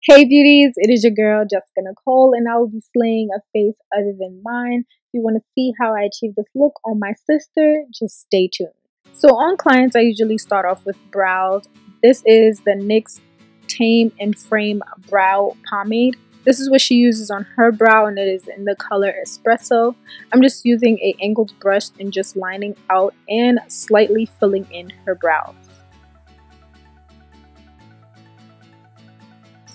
Hey beauties, it is your girl Jessica Nicole, and I will be slaying a face other than mine. If you want to see how I achieve this look on my sister, just stay tuned. So on clients, I usually start off with brows. This is the NYX Tame and Frame Brow Pomade. This is what she uses on her brow, and it is in the color Espresso. I'm just using a angled brush and just lining out and slightly filling in her brows.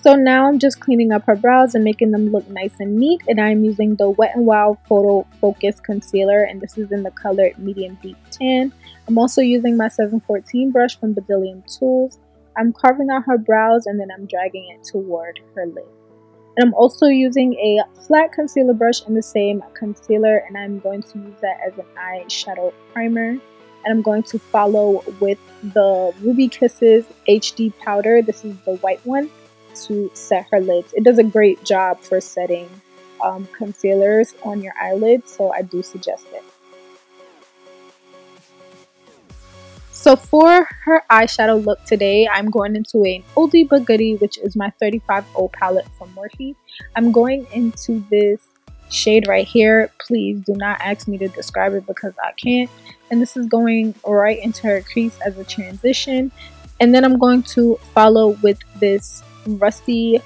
So now I'm just cleaning up her brows and making them look nice and neat, and I'm using the Wet n Wild Photo Focus Concealer, and this is in the color Medium Deep Tan. I'm also using my 714 brush from Bazillion Tools. I'm carving out her brows and then I'm dragging it toward her lid. And I'm also using a flat concealer brush in the same concealer, and I'm going to use that as an eyeshadow primer. And I'm going to follow with the Ruby Kisses HD powder. This is the white one, to set her lids. It does a great job for setting concealers on your eyelids, so I do suggest it. So for her eyeshadow look today, I'm going into an oldie but goodie, which is my 35O palette from Morphe. I'm going into this shade right here. Please do not ask me to describe it because I can't. And this is going right into her crease as a transition. And then I'm going to follow with this rusty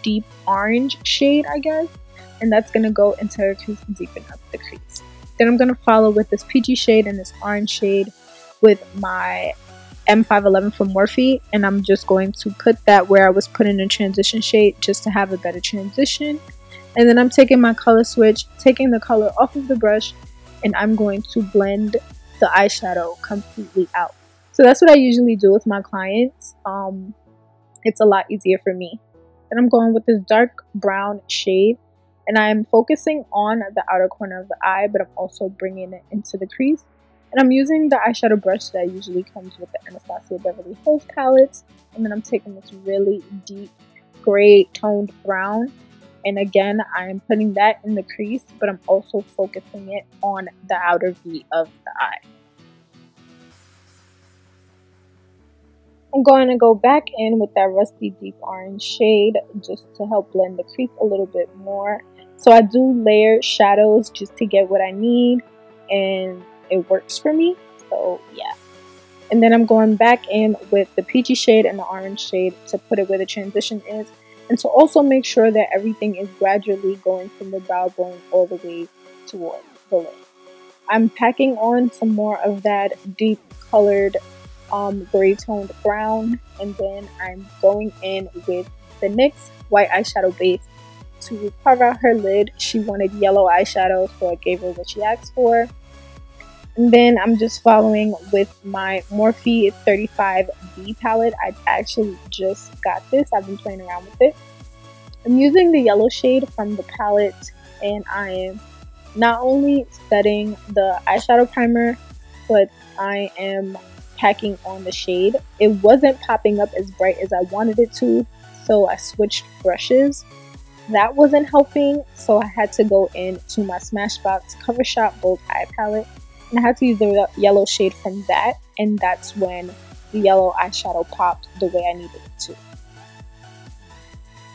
deep orange shade, I guess, and that's gonna go into her crease and deepen up the crease. Then I'm gonna follow with this peachy shade and this orange shade with my M511 from Morphe, and I'm just going to put that where I was putting a transition shade just to have a better transition. And then I'm taking my color switch, taking the color off of the brush, and I'm going to blend the eyeshadow completely out. So that's what I usually do with my clients. It's a lot easier for me. Then I'm going with this dark brown shade, and I'm focusing on the outer corner of the eye, but I'm also bringing it into the crease. And I'm using the eyeshadow brush that usually comes with the Anastasia Beverly Hills palettes. And then I'm taking this really deep gray toned brown, and again I'm putting that in the crease, but I'm also focusing it on the outer V of the eye. I'm going to go back in with that rusty deep orange shade just to help blend the crease a little bit more. So I do layer shadows just to get what I need, and it works for me. So yeah. And then I'm going back in with the peachy shade and the orange shade to put it where the transition is, and to also make sure that everything is gradually going from the brow bone all the way towards the lid. I'm packing on some more of that deep colored gray toned brown, and then I'm going in with the NYX white eyeshadow base to carve out her lid. She wanted yellow eyeshadow, so I gave her what she asked for. And then I'm just following with my Morphe 35B palette. I actually just got this. I've been playing around with it. I'm using the yellow shade from the palette, and I am not only setting the eyeshadow primer, but I am packing on the shade. It wasn't popping up as bright as I wanted it to, so I switched brushes. That wasn't helping, so I had to go into my Smashbox Covershot Bold Eye Palette, and I had to use the yellow shade from that, and that's when the yellow eyeshadow popped the way I needed it to.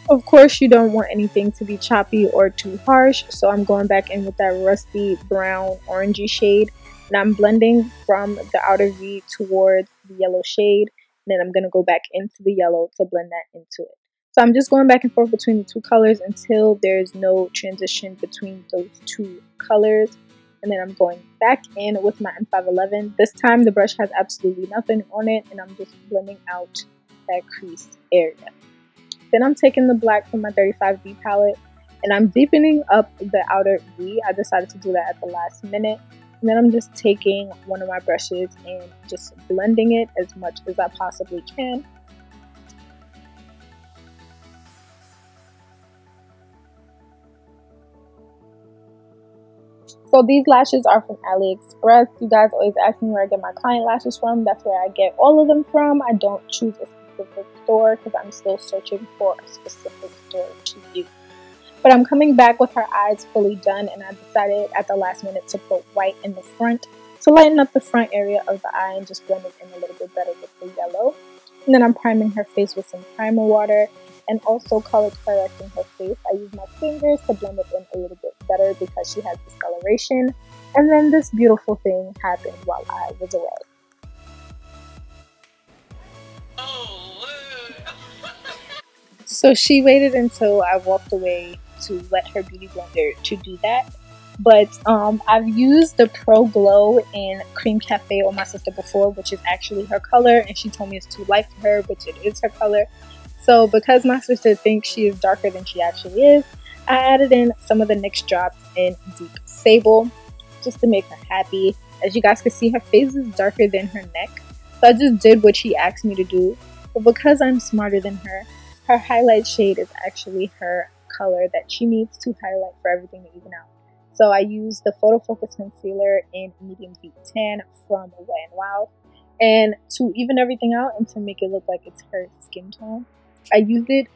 Of course, you don't want anything to be choppy or too harsh, so I'm going back in with that rusty brown orangey shade. And I'm blending from the outer V towards the yellow shade. And then I'm going to go back into the yellow to blend that into it. So I'm just going back and forth between the two colors until there's no transition between those two colors. And then I'm going back in with my M511. This time the brush has absolutely nothing on it, and I'm just blending out that crease area. Then I'm taking the black from my 35B palette, and I'm deepening up the outer V. I decided to do that at the last minute. And then I'm just taking one of my brushes and just blending it as much as I possibly can. So these lashes are from AliExpress. You guys always ask me where I get my client lashes from. That's where I get all of them from. I don't choose a specific store because I'm still searching for a specific store to use. But I'm coming back with her eyes fully done, and I decided at the last minute to put white in the front to lighten up the front area of the eye and just blend it in a little bit better with the yellow. And then I'm priming her face with some primer water. and also color correcting her face. I use my fingers to blend it in a little bit better because she has discoloration. And then this beautiful thing happened while I was away. So she waited until I walked away to let her beauty blender to do that. But I've used the Pro Glow in Cream Cafe on my sister before, which is actually her color, and she told me it's too light for her, which it is her color. So because my sister thinks she is darker than she actually is, I added in some of the NYX drops in Deep Sable just to make her happy. As you guys can see, her face is darker than her neck, so I just did what she asked me to do. But because I'm smarter than her highlight shade is actually her color that she needs to highlight for everything to even out. So I used the Photo Focus Concealer in Medium Deep Tan from Wet n Wild. And to even everything out and to make it look like it's her skin tone, I used it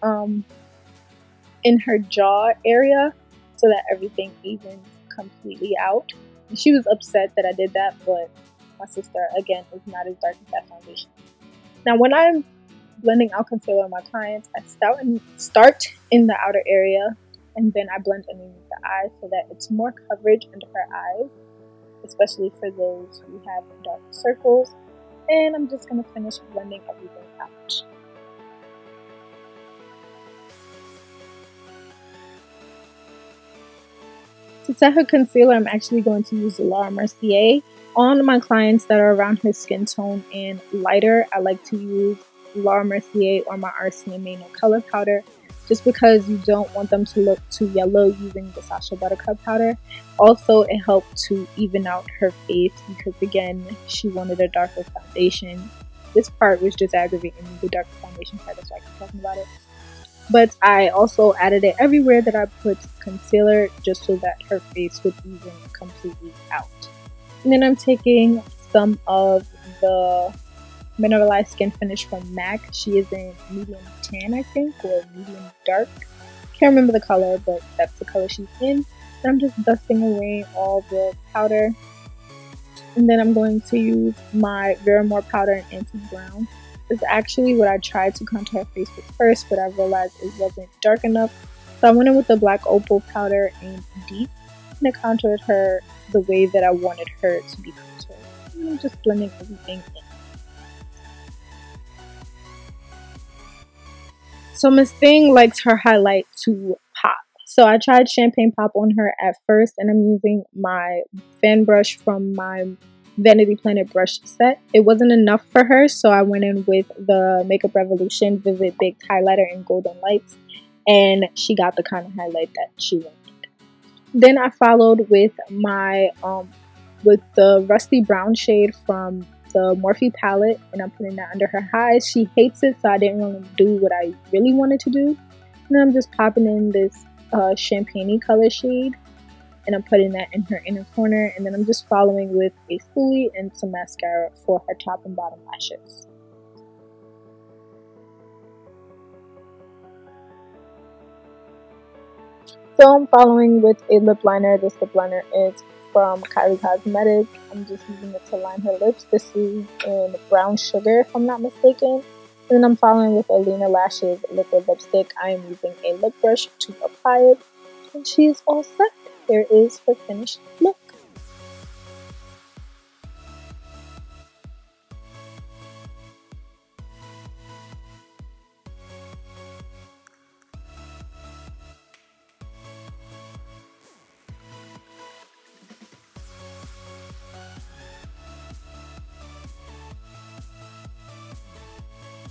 in her jaw area so that everything evens completely out. And she was upset that I did that, but my sister, again, is not as dark as that foundation. Now, when I'm blending out concealer on my clients, I start in the outer area, and then I blend underneath the eyes so that it's more coverage under her eyes, especially for those who have dark circles. And I'm just going to finish blending everything out. To set her concealer, I'm actually going to use the Mercier. On my clients that are around her skin tone and lighter, I like to use Mercier or my RCMA No Color Powder, just because you don't want them to look too yellow using the Sacha Buttercup powder. Also, it helped to even out her face because, again, she wanted a darker foundation. This part was just aggravating me, the darker foundation part, that's why I keep talking about it. But I also added it everywhere that I put concealer just so that her face would even completely out. And then I'm taking some of the mineralized skin finish from MAC. She is in medium tan, I think, or medium dark. Can't remember the color, but that's the color she's in. And I'm just dusting away all the powder. And then I'm going to use my Vera Moore powder in Antique Brown. This is actually what I tried to contour her face with first, but I realized it wasn't dark enough. So I went in with the black Opal powder in Deep, and I contoured her the way that I wanted her to be contoured. And I'm just blending everything in. So Miss Thing likes her highlight to pop. So I tried Champagne Pop on her at first, and I'm using my fan brush from my Vanity Planet brush set. It wasn't enough for her, so I went in with the Makeup Revolution Vivid Baked Highlighter in Golden Lights, and she got the kind of highlight that she wanted. Then I followed with my with the Rusty Brown shade from the Morphe palette, and I'm putting that under her eyes. She hates it, so I didn't really do what I really wanted to do. And then I'm just popping in this champagne-y color shade, and I'm putting that in her inner corner, and then I'm just following with a spoolie and some mascara for her top and bottom lashes. So I'm following with a lip liner. This lip liner is from Kylie Cosmetics. I'm just using it to line her lips. This is in Brown Sugar, if I'm not mistaken. And then I'm following with Alina Lashes liquid lipstick. I am using a lip brush to apply it, and she is all set. Here is her finished look.